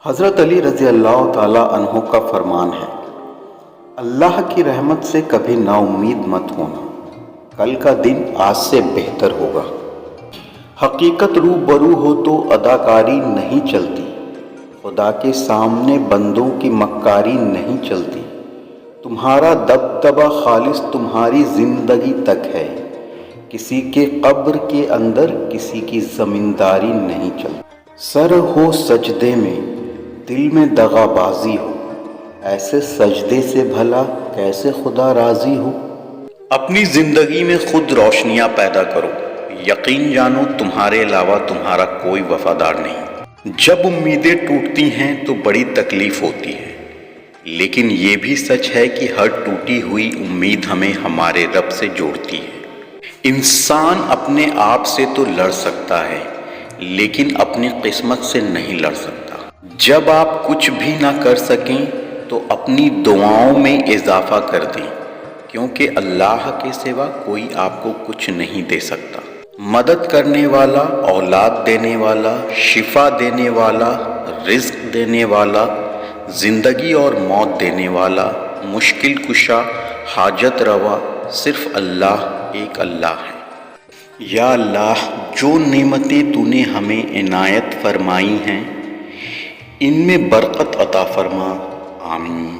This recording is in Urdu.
حضرت علی رضی اللہ تعالیٰ عنہ کا فرمان ہے، اللہ کی رحمت سے کبھی نا امید مت ہونا، کل کا دن آج سے بہتر ہوگا۔ حقیقت روبرو ہو تو اداکاری نہیں چلتی، خدا کے سامنے بندوں کی مکاری نہیں چلتی۔ تمہارا دبدبہ خالص تمہاری زندگی تک ہے، کسی کے قبر کے اندر کسی کی زمینداری نہیں چلتی۔ سر ہو سجدے میں دل میں دغا بازی ہو، ایسے سجدے سے بھلا کیسے خدا راضی ہو۔ اپنی زندگی میں خود روشنیاں پیدا کرو، یقین جانو تمہارے علاوہ تمہارا کوئی وفادار نہیں۔ جب امیدیں ٹوٹتی ہیں تو بڑی تکلیف ہوتی ہے، لیکن یہ بھی سچ ہے کہ ہر ٹوٹی ہوئی امید ہمیں ہمارے رب سے جوڑتی ہے۔ انسان اپنے آپ سے تو لڑ سکتا ہے، لیکن اپنی قسمت سے نہیں لڑ سکتا۔ جب آپ کچھ بھی نہ کر سکیں تو اپنی دعاؤں میں اضافہ کر دیں، کیونکہ اللہ کے سوا کوئی آپ کو کچھ نہیں دے سکتا۔ مدد کرنے والا، اولاد دینے والا، شفا دینے والا، رزق دینے والا، زندگی اور موت دینے والا، مشکل کشا، حاجت روا، صرف اللہ ایک اللہ ہے۔ یا اللہ، جو نعمتیں تو نے ہمیں عنایت فرمائی ہیں ان میں برکت عطا فرما، آمین۔